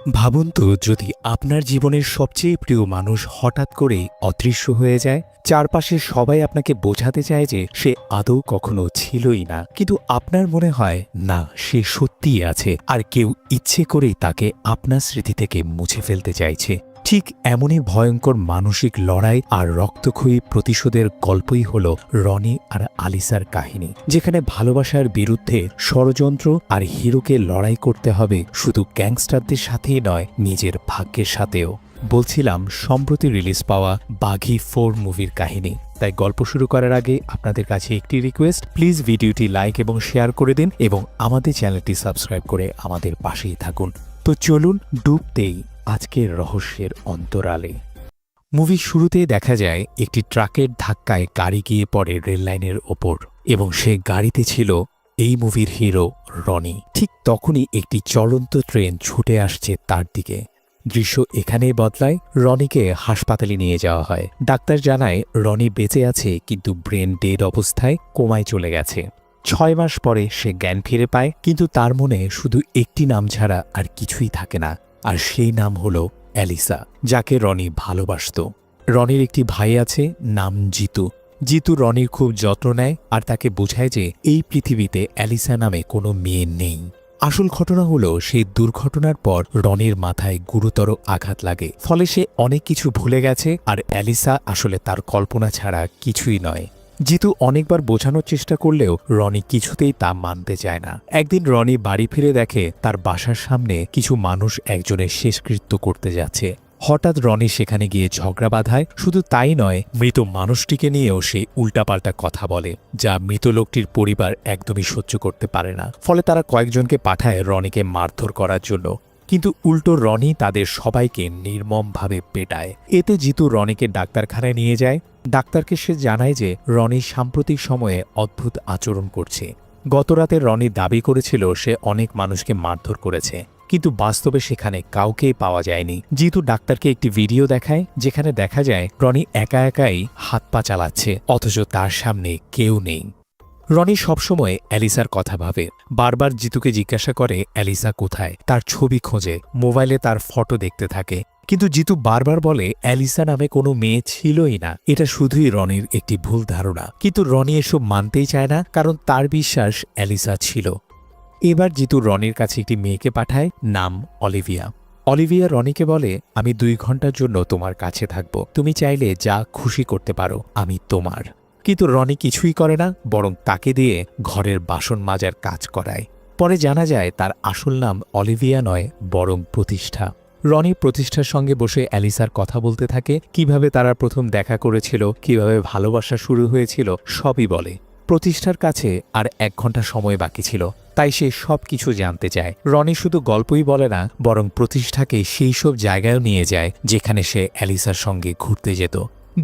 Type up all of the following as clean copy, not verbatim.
ভাবুন তো যদি আপনার জীবনের সবচেয়ে প্রিয় মানুষ হঠাৎ করে অদৃশ্য হয়ে যায়, চারপাশে সবাই আপনাকে বোঝাতে চায় যে সে আদৌ কখনো ছিলই না, কিন্তু আপনার মনে হয় না, সে সত্যিই আছে, আর কেউ ইচ্ছে করেই তাকে আপনার স্মৃতি থেকে মুছে ফেলতে চাইছে। ঠিক এমনই ভয়ঙ্কর মানসিক লড়াই আর রক্তক্ষয়ী প্রতিশোধের গল্পই হল রনি আর আলিসার কাহিনী, যেখানে ভালোবাসার বিরুদ্ধে ষড়যন্ত্র আর হিরোকে লড়াই করতে হবে শুধু গ্যাংস্টারদের সাথেই নয়, নিজের ভাগ্যের সাথেও। বলছিলাম সম্প্রতি রিলিজ পাওয়া বাঘি 4 মুভির কাহিনী। তাই গল্প শুরু করার আগে আপনাদের কাছে একটি রিকোয়েস্ট, প্লিজ ভিডিওটি লাইক এবং শেয়ার করে দিন এবং আমাদের চ্যানেলটি সাবস্ক্রাইব করে আমাদের পাশেই থাকুন। তো চলুন ডুবতেই আজকের রহস্যের অন্তরালে। মুভির শুরুতেই দেখা যায় একটি ট্রাকের ধাক্কায় গাড়ি গিয়ে পড়ে রেললাইনের ওপর, এবং সে গাড়িতে ছিল এই মুভির হিরো রনি। ঠিক তখনই একটি চলন্ত ট্রেন ছুটে আসছে তার দিকে। দৃশ্য এখানেই বদলায়, রনিকে হাসপাতালে নিয়ে যাওয়া হয়। ডাক্তার জানায় রনি বেঁচে আছে, কিন্তু ব্রেন ডেড অবস্থায় কোমায় চলে গেছে। 6 মাস পরে সে জ্ঞান ফিরে পায়, কিন্তু তার মনে শুধু একটি নাম ছাড়া আর কিছুই থাকে না, আর সেই নাম হল অ্যালিসা, যাকে রনি ভালোবাসত। রনির একটি ভাই আছে, নাম জিতু। জিতু রনির খুব যত্ন নেয় আর তাকে বোঝায় যে এই পৃথিবীতে অ্যালিসা নামে কোনো মেয়ে নেই। আসল ঘটনা হলো, সেই দুর্ঘটনার পর রনির মাথায় গুরুতর আঘাত লাগে, ফলে সে অনেক কিছু ভুলে গেছে, আর অ্যালিসা আসলে তার কল্পনা ছাড়া কিছুই নয়। জিতু অনেকবার বোঝানোর চেষ্টা করলেও রনি কিছুতেই তা মানতে চায় না। একদিন রনি বাড়ি ফিরে দেখে তার বাসার সামনে কিছু মানুষ একজনের শেষকৃত্য করতে যাচ্ছে। হঠাৎ রনি সেখানে গিয়ে ঝগড়া বাঁধায়। শুধু তাই নয়, মৃত মানুষটিকে নিয়েও সে উল্টাপাল্টা কথা বলে, যা মৃত লোকটির পরিবার একদমই সহ্য করতে পারে না। ফলে তারা কয়েকজনকে পাঠায় রনিকে মারধর করার জন্য, কিন্তু উল্টো রনি তাদের সবাইকে নির্মমভাবে পেটায়। এতে জিতু রনিকে ডাক্তারখানায় নিয়ে যায়। ডাক্তারকে সে জানায় যে রনি সাম্প্রতিক সময়ে অদ্ভুত আচরণ করছে। গতরাতে রনি দাবি করেছিল সে অনেক মানুষকে মারধর করেছে, কিন্তু বাস্তবে সেখানে কাউকেই পাওয়া যায়নি। জিতু ডাক্তারকে একটি ভিডিও দেখায়, যেখানে দেখা যায় রনি একা একাই হাত পা চালাচ্ছে, অথচ তার সামনে কেউ নেই। রনি সবসময় অ্যালিসার কথা ভাবে, বারবার জিতুকে জিজ্ঞাসা করে অ্যালিসা কোথায়, তার ছবি খোঁজে, মোবাইলে তার ফটো দেখতে থাকে, কিন্তু জিতু বারবার বলে অ্যালিসা নামে কোনো মেয়ে ছিলই না। এটা শুধুই রনির একটি ভুল ধারণা, কিন্তু রনি এসব মানতেই চায় না, কারণ তার বিশ্বাস অ্যালিসা ছিল। এবার জিতু রনির কাছে একটি মেয়েকে পাঠায়, নাম অলিভিয়া। অলিভিয়া রনিকে বলে, আমি 2 ঘন্টার জন্য তোমার কাছে থাকব, তুমি চাইলে যা খুশি করতে পারো, আমি তোমার। কিন্তু রনি কিছুই করে না, বরং তাকে দিয়ে ঘরের বাসন মাজার কাজ করায়। পরে জানা যায় তার আসল নাম অলিভিয়া নয়, বরং প্রতিষ্ঠা। রনি প্রতিষ্ঠার সঙ্গে বসে অ্যালিসার কথা বলতে থাকে, কিভাবে তারা প্রথম দেখা করেছিল, কিভাবে ভালোবাসা শুরু হয়েছিল, সবই বলে। প্রতিষ্ঠার কাছে আর 1 ঘন্টা সময় বাকি ছিল, তাই সে সব কিছু জানতে চায়। রনি শুধু গল্পই বলে না, বরং প্রতিষ্ঠাকে সেই সব জায়গায়ও নিয়ে যায় যেখানে সে অ্যালিসার সঙ্গে ঘুরতে যেত।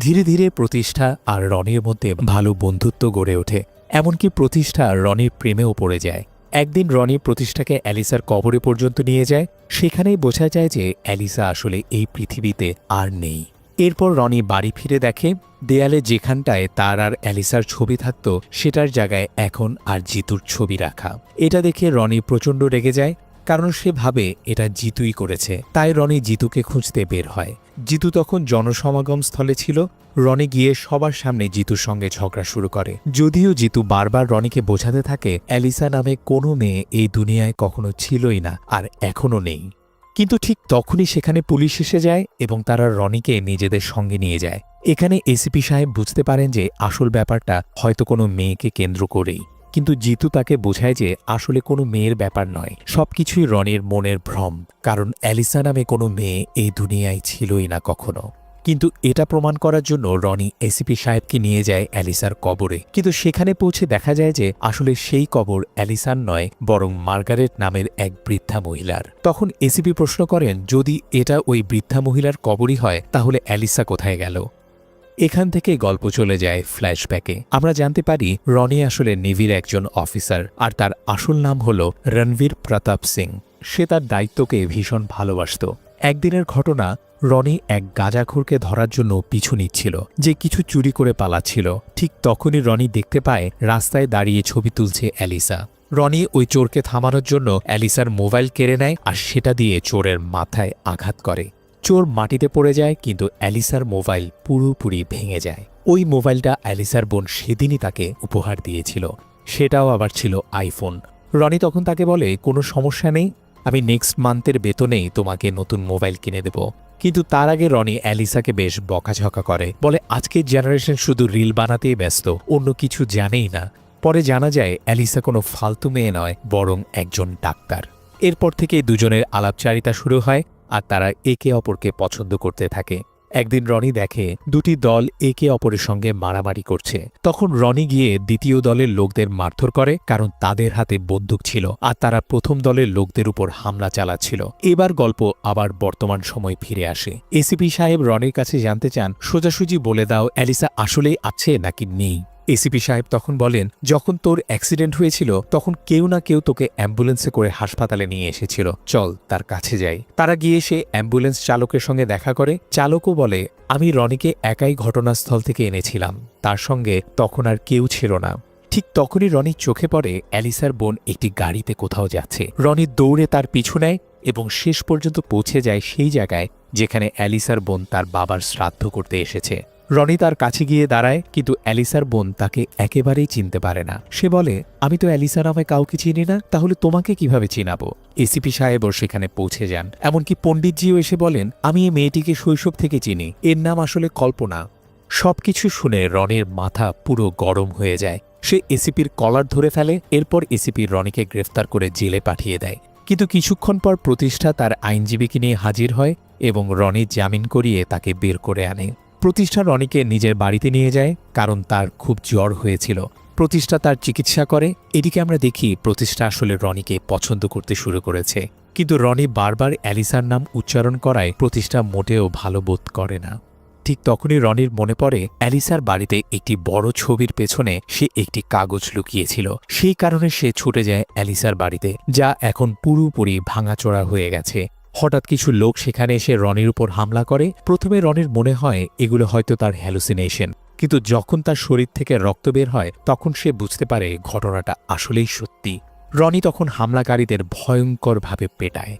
ধীরে ধীরে প্রতিষ্ঠা আর রনির মধ্যে ভালো বন্ধুত্ব গড়ে ওঠে, এমনকি প্রতিষ্ঠা রনির প্রেমেও পড়ে যায়। একদিন রনি প্রতিষ্ঠাকে অ্যালিসার কবরে পর্যন্ত নিয়ে যায়। সেখানেই বোঝা যায় যে অ্যালিসা আসলে এই পৃথিবীতে আর নেই। এরপর রনি বাড়ি ফিরে দেখে দেয়ালে যেখানটায় তার আর অ্যালিসার ছবি থাকত, সেটার জায়গায় এখন আর জিতুর ছবি রাখা। এটা দেখে রনি প্রচণ্ড রেগে যায়, কারণ সে ভাবে এটা জিতুই করেছে। তাই রনি জিতুকে খুঁজতে বের হয়। জিতু তখন জনসমাগম স্থলে ছিল। রনি গিয়ে সবার সামনে জিতুর সঙ্গে ঝগড়া শুরু করে, যদিও জিতু বারবার রনিকে বোঝাতে থাকে অ্যালিসা নামে কোনো মেয়ে এই দুনিয়ায় কখনো ছিলই না, আর এখনও নেই। কিন্তু ঠিক তখনই সেখানে পুলিশ এসে যায় এবং তারা রনিকে নিজেদের সঙ্গে নিয়ে যায়। এখানে এসিপি সাহেব বুঝতে পারেন যে আসল ব্যাপারটা হয়তো কোনো মেয়েকে কেন্দ্র করেই, কিন্তু জিতু তাকে বোঝায় যে আসলে কোনো মেয়ের ব্যাপার নয়, সবকিছুই রনির মনের ভ্রম, কারণ অ্যালিসা নামে কোনো মেয়ে এই দুনিয়ায় ছিলই না কখনো। কিন্তু এটা প্রমাণ করার জন্য রনি এসিপি সাহেবকে নিয়ে যায় অ্যালিসার কবরে, কিন্তু সেখানে পৌঁছে দেখা যায় যে আসলে সেই কবর অ্যালিসার নয়, বরং মার্গারেট নামের এক বৃদ্ধা মহিলার। তখন এসিপি প্রশ্ন করেন, যদি এটা ওই বৃদ্ধা মহিলার কবরই হয়, তাহলে অ্যালিসা কোথায় গেল? এখান থেকে গল্প চলে যায় ফ্ল্যাশব্যাকে। আমরা জানতে পারি রনি আসলে নেভির একজন অফিসার, আর তার আসল নাম হল রণবীর প্রতাপ সিং। সে তার দায়িত্বকে ভীষণ ভালোবাসত। একদিনের ঘটনা, রনি এক গাঁজাখোরকে ধরার জন্য পিছু নিচ্ছিল, যে কিছু চুরি করে পালাচ্ছিল। ঠিক তখনই রনি দেখতে পায় রাস্তায় দাঁড়িয়ে ছবি তুলছে অ্যালিসা। রনি ওই চোরকে থামানোর জন্য অ্যালিসার মোবাইল কেড়ে নেয় আর সেটা দিয়ে চোরের মাথায় আঘাত করে। চোর মাটিতে পড়ে যায়, কিন্তু অ্যালিসার মোবাইল পুরোপুরি ভেঙে যায়। ওই মোবাইলটা অ্যালিসার বোন সেদিনই তাকে উপহার দিয়েছিল, সেটাও আবার ছিল আইফোন। রনি তখন তাকে বলে, কোনো সমস্যা নেই, আমি নেক্সট মান্থের বেতনেই তোমাকে নতুন মোবাইল কিনে দেব। কিন্তু তার আগে রনি অ্যালিসাকে বেশ বকাঝকা করে, বলে আজকের জেনারেশন শুধু রিল বানাতেই ব্যস্ত, অন্য কিছু জানেই না। পরে জানা যায় অ্যালিসা কোনো ফালতু মেয়ে নয়, বরং একজন ডাক্তার। এরপর থেকে দুজনের আলাপচারিতা শুরু হয় আর তারা একে অপরকে পছন্দ করতে থাকে। একদিন রনি দেখে দুটি দল একে অপরের সঙ্গে মারামারি করছে। তখন রনি গিয়ে দ্বিতীয় দলের লোকদের মারধর করে, কারণ তাদের হাতে বন্দুক ছিল আর তারা প্রথম দলের লোকদের উপর হামলা চালাচ্ছিল। এবার গল্প আবার বর্তমান সময় ফিরে আসে। এসিপি সাহেব রনির কাছে জানতে চান, সোজাসুজি বলে দাও অ্যালিসা আসলেই আছে নাকি নেই। এসিপি সাহেব তখন বলেন, যখন তোর অ্যাক্সিডেন্ট হয়েছিল তখন কেউ না কেউ তোকে অ্যাম্বুলেন্সে করে হাসপাতালে নিয়ে এসেছিল, চল তার কাছে যাই। তারা গিয়ে সে অ্যাম্বুলেন্স চালকের সঙ্গে দেখা করে। চালকও বলে, আমি রনিকে একাই ঘটনাস্থল থেকে এনেছিলাম, তার সঙ্গে তখন আর কেউ ছিল না। ঠিক তখনই রনির চোখে পড়ে অ্যালিসার বোন একটি গাড়িতে কোথাও যাচ্ছে। রনি দৌড়ে তার পিছু নেয় এবং শেষ পর্যন্ত পৌঁছে যায় সেই জায়গায় যেখানে অ্যালিসার বোন তার বাবার শ্রাদ্ধ করতে এসেছে। রনি তার কাছে গিয়ে দাঁড়ায়, কিন্তু অ্যালিসার বোন তাকে একেবারেই চিনতে পারে না। সে বলে, আমি তো অ্যালিসা নামে কাউকে চিনি না, তাহলে তোমাকে কিভাবে চিনাবো। এসিপি সাহেবও সেখানে পৌঁছে যান। এমনকি পণ্ডিতজিও এসে বলেন, আমি এই মেয়েটিকে শৈশব থেকে চিনি, এর নাম আসলে কল্পনা। সবকিছু শুনে রনির মাথা পুরো গরম হয়ে যায়। সে এসিপির কলার ধরে ফেলে। এরপর এসিপি রনিকে গ্রেফতার করে জেলে পাঠিয়ে দেয়। কিন্তু কিছুক্ষণ পর প্রতিষ্ঠা তার আইনজীবীকে নিয়ে হাজির হয় এবং রনির জামিন করিয়ে তাকে বের করে আনে। প্রতিষ্ঠা রনিকে নিজের বাড়িতে নিয়ে যায়, কারণ তার খুব জ্বর হয়েছিল। প্রতিষ্ঠা তার চিকিৎসা করে। এদিকে আমরা দেখি প্রতিষ্ঠা আসলে রনিকে পছন্দ করতে শুরু করেছে, কিন্তু রনি বারবার অ্যালিসার নাম উচ্চারণ করায় প্রতিষ্ঠা মোটেও ভালো বোধ করে না। ঠিক তখনই রনির মনে পড়ে অ্যালিসার বাড়িতে একটি বড় ছবির পেছনে সে একটি কাগজ লুকিয়েছিল। সেই কারণে সে ছুটে যায় অ্যালিসার বাড়িতে, যা এখন পুরোপুরি ভাঙাচোরা হয়ে গেছে। হঠাৎ কিছু লোক সেখানে এসে রনির উপর হামলা করে। প্রথমে রনির মনে হয় এগুলো হয়তো তার হ্যালুসিনেশন, কিন্তু যখন তার শরীর থেকে রক্ত বের হয় তখন সে বুঝতে পারে ঘটনাটা আসলেই সত্যি। রনি তখন হামলাকারীদের ভয়ঙ্করভাবে পেটায়।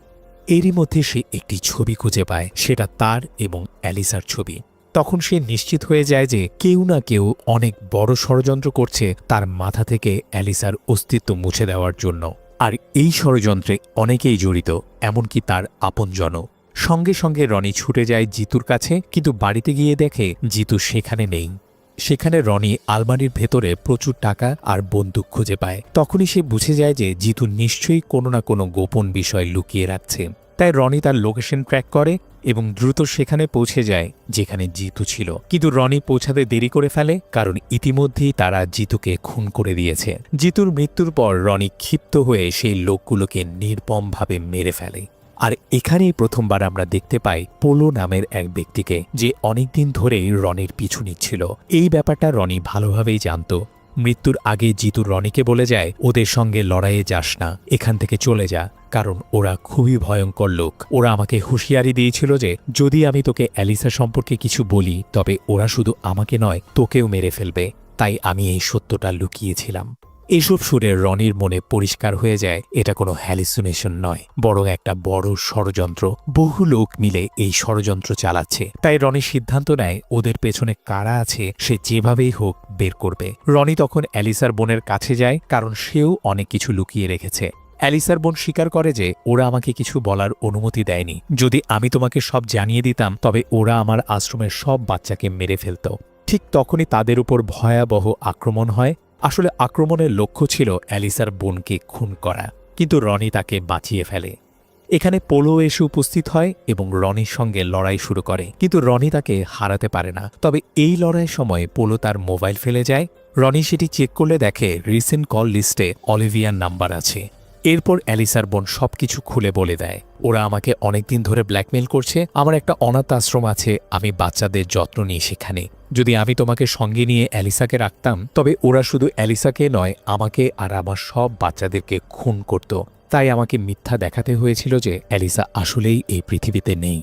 এরই মধ্যে সে একটি ছবি খুঁজে পায়, সেটা তার এবং অ্যালিসার ছবি। তখন সে নিশ্চিত হয়ে যায় যে কেউ না কেউ অনেক বড় ষড়যন্ত্র করছে তার মাথা থেকে অ্যালিসার অস্তিত্ব মুছে দেওয়ার জন্য। আর এই ষড়যন্ত্রে অনেকেই জড়িত, এমনকি তার আপনজনও। সঙ্গে সঙ্গে রনি ছুটে যায় জিতুর কাছে, কিন্তু বাড়িতে গিয়ে দেখে জিতু সেখানে নেই। সেখানে রনি আলমারির ভেতরে প্রচুর টাকা আর বন্দুক খুঁজে পায়। তখনই সে বুঝে যায় যে জিতু নিশ্চয়ই কোনো না কোনো গোপন বিষয় লুকিয়ে রাখছে। তাই রনি তার লোকেশন ট্র্যাক করে এবং দ্রুত সেখানে পৌঁছে যায় যেখানে জিতু ছিল। কিন্তু রনি পৌঁছাতে দেরি করে ফেলে, কারণ ইতিমধ্যেই তারা জিতুকে খুন করে দিয়েছে। জিতুর মৃত্যুর পর রনি ক্ষিপ্ত হয়ে সেই লোকগুলোকে নির্মমভাবে মেরে ফেলে। আর এখানেই প্রথমবার আমরা দেখতে পাই পোলো নামের এক ব্যক্তিকে, যে অনেকদিন ধরেই রনির পিছু নিচ্ছিল। এই ব্যাপারটা রনি ভালোভাবেই জানত। মৃত্যুর আগে জিতু রনিকে বলে যায়, ওদের সঙ্গে লড়াইয়ে যাস না, এখান থেকে চলে যা, কারণ ওরা খুবই ভয়ঙ্কর লোক। ওরা আমাকে হুঁশিয়ারি দিয়েছিল যে যদি আমি তোকে অ্যালিসা সম্পর্কে কিছু বলি তবে ওরা শুধু আমাকে নয় তোকেও মেরে ফেলবে, তাই আমি এই সত্যটা লুকিয়েছিলাম। এসব শুনে রনির মনে পরিষ্কার হয়ে যায় এটা কোনো হ্যালুসিনেশন নয়, বরং একটা বড় ষড়যন্ত্র। বহু লোক মিলে এই ষড়যন্ত্র চালাচ্ছে। তাই রনি সিদ্ধান্ত নেয় ওদের পেছনে কারা আছে সে যেভাবেই হোক বের করবে। রনি তখন অ্যালিসার বোনের কাছে যায়, কারণ সেও অনেক কিছু লুকিয়ে রেখেছে। অ্যালিসার বোন স্বীকার করে যে ওরা আমাকে কিছু বলার অনুমতি দেয়নি। যদি আমি তোমাকে সব জানিয়ে দিতাম তবে ওরা আমার আশ্রমের সব বাচ্চাকে মেরে ফেলত। ঠিক তখনই তাদের উপর ভয়াবহ আক্রমণ হয়। আসলে আক্রমণের লক্ষ্য ছিল অ্যালিসার বোনকে খুন করা, কিন্তু রনি তাকে বাঁচিয়ে ফেলে। এখানে পোলো এসে উপস্থিত হয় এবং রনির সঙ্গে লড়াই শুরু করে, কিন্তু রনি তাকে হারাতে পারে না। তবে এই লড়াইয়ের সময় পোলো তার মোবাইল ফেলে যায়। রনি সেটি চেক করলে দেখে রিসেন্ট কল লিস্টে অলিভিয়ার নাম্বার আছে। এরপর অ্যালিসার বোন সবকিছু খুলে বলে দেয়, ওরা আমাকে অনেকদিন ধরে ব্ল্যাকমেল করছে। আমার একটা অনাথ আশ্রম আছে, আমি বাচ্চাদের যত্ন নিই সেখানে। যদি আমি তোমাকে সঙ্গে নিয়ে অ্যালিসাকে রাখতাম তবে ওরা শুধু অ্যালিসাকে নয়, আমাকে আর আমার সব বাচ্চাদেরকে খুন করত। তাই আমাকে মিথ্যা দেখাতে হয়েছিল যে অ্যালিসা আসলেই এই পৃথিবীতে নেই।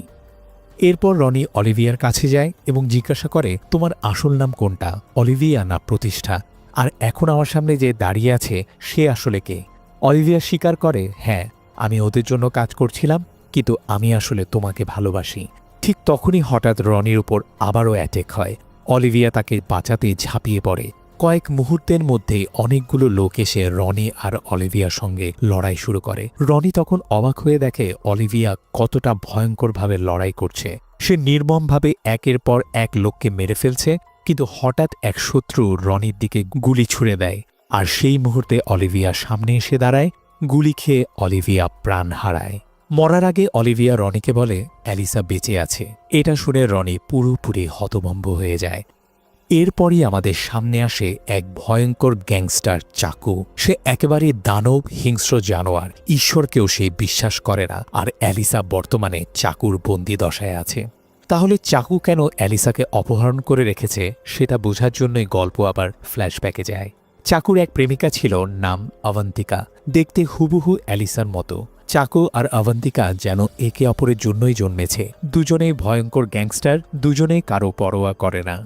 এরপর রনি অলিভিয়ার কাছে যায় এবং জিজ্ঞাসা করে, তোমার আসল নাম কোনটা, অলিভিয়া না প্রতিষ্ঠা? আর এখন আমার সামনে যে দাঁড়িয়ে আছে সে আসলে কে? অলিভিয়া স্বীকার করে, হ্যাঁ, আমি ওদের জন্য কাজ করছিলাম, কিন্তু আমি আসলে তোমাকে ভালোবাসি। ঠিক তখনই হঠাৎ রনির উপর আবারও অ্যাটেক হয়। অলিভিয়া তাকে বাঁচাতে ঝাঁপিয়ে পড়ে। কয়েক মুহূর্তের মধ্যেই অনেকগুলো লোক এসে রনি আর অলিভিয়ার সঙ্গে লড়াই শুরু করে। রনি তখন অবাক হয়ে দেখে অলিভিয়া কতটা ভয়ঙ্করভাবে লড়াই করছে। সে নির্মমভাবে একের পর এক লোককে মেরে ফেলছে, কিন্তু হঠাৎ এক শত্রু রনির দিকে গুলি ছুড়ে দেয়, আর সেই মুহূর্তে অলিভিয়া সামনে এসে দাঁড়ায়। গুলি খেয়ে অলিভিয়া প্রাণ হারায়। মরার আগে অলিভিয়া রনিকে বলে অ্যালিসা বেঁচে আছে। এটা শুনে রনি পুরোপুরি হতভম্ব হয়ে যায়। এরপরই আমাদের সামনে আসে এক ভয়ঙ্কর গ্যাংস্টার চাকু। সে একেবারে দানব, হিংস্র জানোয়ার। ঈশ্বরকেও সে বিশ্বাস করে না, আর অ্যালিসা বর্তমানে চাকুর বন্দি দশায় আছে। তাহলে চাকু কেন অ্যালিসাকে অপহরণ করে রেখেছে সেটা বোঝার জন্যই গল্প আবার ফ্ল্যাশব্যাকে যায়। চাকুর এক প্রেমিকা ছিল, নাম অবন্তিকা। দেখতে হুবহু অ্যালিসার মতো। চাকু আর অবন্তিকা যেন একে অপরের জন্যই জন্মেছে। দুজনেই ভয়ঙ্কর গ্যাংস্টার, দুজনেই কারো পরোয়া করে না।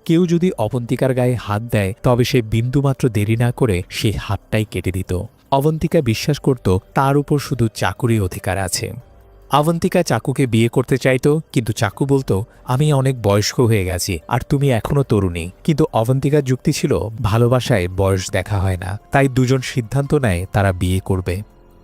কেউ যদি অবন্তিকার গায়ে হাত দেয় তবে সে বিন্দুমাত্র দেরি না করে সেই হাতটাই কেটে দিত। অবন্তিকা বিশ্বাস করত তার উপর শুধু চাকুরই অধিকার আছে। অবন্তিকা চাকুকে বিয়ে করতে চাইত, কিন্তু চাকু বলতো আমি অনেক বয়স্ক হয়ে গেছি আর তুমি এখনও তরুণী। কিন্তু অবন্তিকার যুক্তি ছিল ভালোবাসায় বয়স দেখা হয় না। তাই দুজন সিদ্ধান্ত নেয় তারা বিয়ে করবে।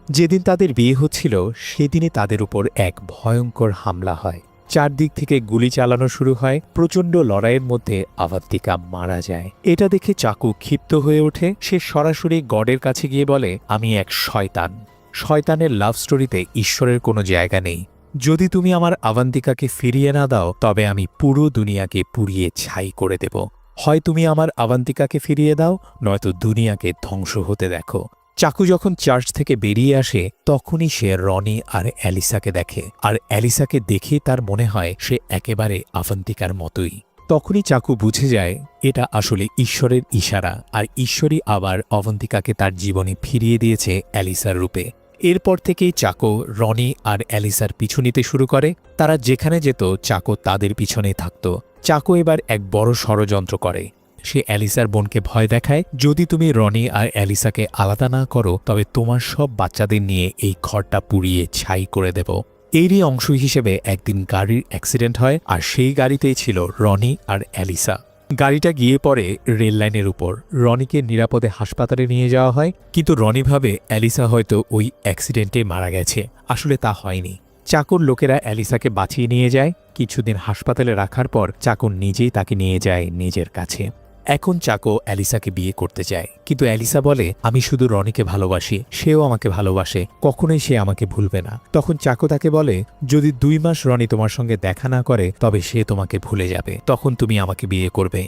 যেদিন তাদের বিয়ে হচ্ছিল সেদিনই তাদের উপর এক ভয়ঙ্কর হামলা হয়। চারদিক থেকে গুলি চালানো শুরু হয়। প্রচণ্ড লড়াইয়ের মধ্যে অবন্তিকা মারা যায়। এটা দেখে চাকু ক্ষিপ্ত হয়ে ওঠে। সে সরাসরি গডের কাছে গিয়ে বলে আমি এক শয়তান। শয়তানের লাভ স্টোরিতে ঈশ্বরের কোনো জায়গা নেই। যদি তুমি আমার অবন্তিকাকে ফিরিয়ে না দাও তবে আমি পুরো দুনিয়াকে পুড়িয়ে ছাই করে দেব। হয় তুমি আমার অবন্তিকাকে ফিরিয়ে দাও, নয়তো দুনিয়াকে ধ্বংস হতে দেখো। চাকু যখন চার্চ থেকে বেরিয়ে আসে তখনই সে রনি আর অ্যালিসাকে দেখে, আর অ্যালিসাকে দেখে তার মনে হয় সে একেবারে অবন্তিকার মতোই। তখনই চাকু বুঝে যায় এটা আসলে ঈশ্বরের ইশারা, আর ঈশ্বরই আবার অবন্তিকাকে তার জীবনে ফিরিয়ে দিয়েছে অ্যালিসার রূপে। এরপর থেকেই চাকো রনি আর অ্যালিসার পিছু নিতে শুরু করে। তারা যেখানে যেত চাকো তাদের পিছনে থাকত। চাকো এবার এক বড় ষড়যন্ত্র করে। সে অ্যালিসার বোনকে ভয় দেখায়, যদি তুমি রনি আর অ্যালিসাকে আলাদা না করো তবে তোমার সব বাচ্চাদের নিয়ে এই ঘরটা পুড়িয়ে ছাই করে দেব। এরই অংশ হিসেবে একদিন গাড়ির অ্যাক্সিডেন্ট হয়, আর সেই গাড়িতেই ছিল রনি আর অ্যালিসা। গাড়িটা গিয়ে পড়ে রেল লাইনের উপর। রনিকে নিরাপদে হাসপাতালে নিয়ে যাওয়া হয়, কিন্তু রনি ভাবে অ্যালিসা হয়তো ওই অ্যাক্সিডেন্টে মারা গেছে। আসলে তা হয়নি। চাকুর লোকেরা অ্যালিসাকে বাঁচিয়ে নিয়ে যায়। কিছুদিন হাসপাতালে রাখার পর চাকু নিজেই তাকে নিয়ে যায় নিজের কাছে। এখন চাকো অ্যালিসাকে বিয়ে করতে চায়, কিন্তু অ্যালিসা বলে আমি শুধু রনিকে ভালোবাসি, সেও আমাকে ভালোবাসে, কখনোই সে আমাকে ভুলবে না। তখন চাকো তাকে বলে যদি 2 মাস রনি তোমার সঙ্গে দেখা না করে তবে সে তোমাকে ভুলে যাবে, তখন তুমি আমাকে বিয়ে করবে।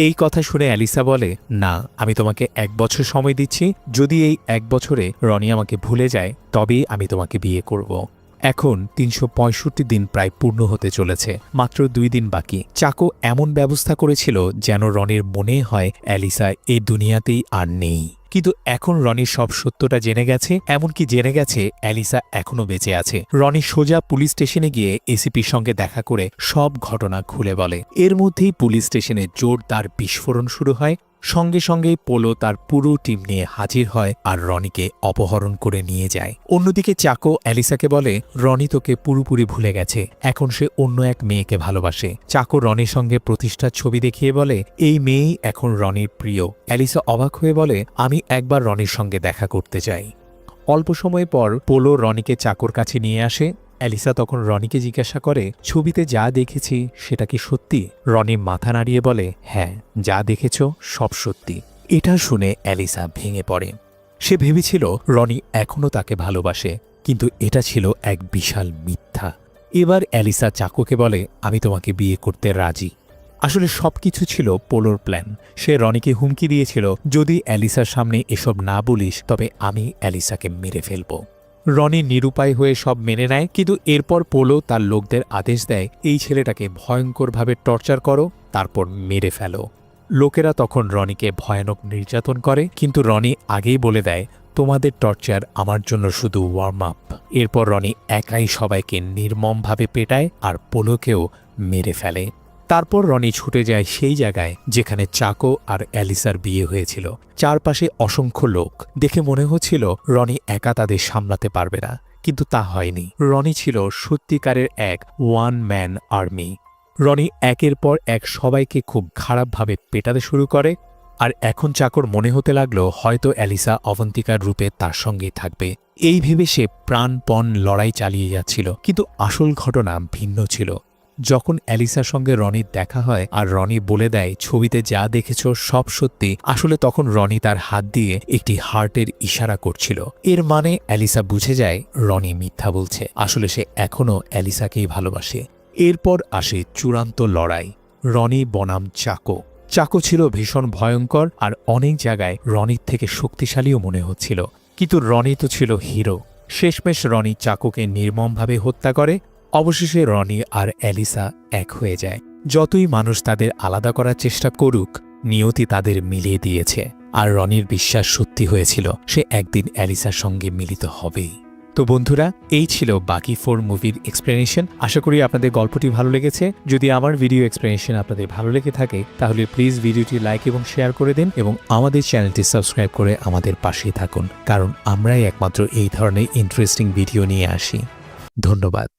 এই কথা শুনে অ্যালিসা বলে না, আমি তোমাকে 1 বছর সময় দিচ্ছি। যদি এই 1 বছরে রনি আমাকে ভুলে যায় তবেই আমি তোমাকে বিয়ে করব। এখন 365 দিন প্রায় পূর্ণ হতে চলেছে, মাত্র 2 দিন বাকি। চাকো এমন ব্যবস্থা করেছিল যেন রনির মনে হয় অ্যালিসা এই দুনিয়াতেই আর নেই। কিন্তু এখন রনি সব সত্যটা জেনে গেছে, এমনকি জেনে গেছে অ্যালিসা এখনো বেঁচে আছে। রনি সোজা পুলিশ স্টেশনে গিয়ে এসিপির সঙ্গে দেখা করে সব ঘটনা খুলে বলে। এর মধ্যেই পুলিশ স্টেশনে জোরদার বিস্ফোরণ শুরু হয়। সঙ্গে সঙ্গেই পোলো তার পুরো টিম নিয়ে হাজির হয় আর রনিকে অপহরণ করে নিয়ে যায়। অন্যদিকে চাকো অ্যালিসাকে বলে রনি তোকে পুরোপুরি ভুলে গেছে, এখন সে অন্য এক মেয়েকে ভালোবাসে। চাকো রনির সঙ্গে প্রতিষ্ঠার ছবি দেখিয়ে বলে এই মেয়েই এখন রনির প্রিয়। অ্যালিসা অবাক হয়ে বলে আমি একবার রনির সঙ্গে দেখা করতে চাই। অল্প সময় পর পোলো রনিকে চাকোর কাছে নিয়ে আসে। অ্যালিসা তখন রনিকে জিজ্ঞাসা করে ছবিতে যা দেখেছি সেটা কি সত্যি? রনি মাথা নাড়িয়ে বলে হ্যাঁ, যা দেখেছ সব সত্যি। এটা শুনে অ্যালিসা ভেঙে পড়ে। সে ভেবেছিল রনি এখনও তাকে ভালোবাসে, কিন্তু এটা ছিল এক বিশাল মিথ্যা। এবার অ্যালিসা চাকোকে বলে আমি তোমাকে বিয়ে করতে রাজি। আসলে সবকিছু ছিল পোলোর প্ল্যান। সে রনিকে হুমকি দিয়েছিল যদি অ্যালিসার সামনে এসব না বলিস তবে আমি অ্যালিসাকে মেরে ফেলব। রনি নিরুপায় হয়ে সব মেনে নেয়, কিন্তু এরপর পোলো তার লোকদের আদেশ দেয় এই ছেলেটাকে ভয়ঙ্করভাবে টর্চার করো, তারপর মেরে ফেলো। লোকেরা তখন রনিকে ভয়ানক নির্যাতন করে, কিন্তু রনি আগেই বলে দেয় তোমাদের টর্চার আমার জন্য শুধু ওয়ার্ম আপ। এরপর রনি একাই সবাইকে নির্মমভাবে পেটায় আর পোলোকেও মেরে ফেলে। তারপর রনি ছুটে যায় সেই জায়গায় যেখানে চাকো আর অ্যালিসার বিয়ে হয়েছিল। চারপাশে অসংখ্য লোক, দেখে মনে হচ্ছিল রনি একা তাদের সামলাতে পারবে না, কিন্তু তা হয়নি। রনি ছিল সত্যিকারের এক ওয়ান ম্যান আর্মি। রনি একের পর এক সবাইকে খুব খারাপভাবে পেটাতে শুরু করে, আর এখন চাকর মনে হতে লাগলো হয়তো অ্যালিসা অবন্তিকার রূপে তার সঙ্গেই থাকবে। এই ভেবে সে প্রাণপণ লড়াই চালিয়ে যাচ্ছিল, কিন্তু আসল ঘটনা ভিন্ন ছিল। যখন অ্যালিসার সঙ্গে রনির দেখা হয় আর রনি বলে দেয় ছবিতে যা দেখেছ সব সত্যি, আসলে তখন রনি তার হাত দিয়ে একটি হার্টের ইশারা করছিল। এর মানে অ্যালিসা বুঝে যায় রনি মিথ্যা বলছে, আসলে সে এখনও অ্যালিসাকেই ভালোবাসে। এরপর আসে চূড়ান্ত লড়াই, রনি বনাম চাকো। চাকো ছিল ভীষণ ভয়ঙ্কর আর অনেক জায়গায় রনির থেকে শক্তিশালীও মনে হচ্ছিল, কিন্তু রনি তো ছিল হিরো। শেষমেশ রনি চাকোকে নির্মমভাবে হত্যা করে। অবশেষে রনি আর অ্যালিসা এক হয়ে যায়। যতই মানুষ তাদের আলাদা করার চেষ্টা করুক, নিয়তি তাদের মিলিয়ে দিয়েছে। আর রনির বিশ্বাস সত্যি হয়েছিল, সে একদিন অ্যালিসার সঙ্গে মিলিত হবেই। তো বন্ধুরা, এই ছিল বাকি 4 মুভির এক্সপ্লেনেশন। আশা করি আপনাদের গল্পটি ভালো লেগেছে। যদি আমার ভিডিও এক্সপ্লেনেশন আপনাদের ভালো লেগে থাকে তাহলে প্লিজ ভিডিওটি লাইক এবং শেয়ার করে দিন এবং আমাদের চ্যানেলটি সাবস্ক্রাইব করে আমাদের পাশেই থাকুন, কারণ আমরাই একমাত্র এই ধরনের ইন্টারেস্টিং ভিডিও নিয়ে আসি। ধন্যবাদ।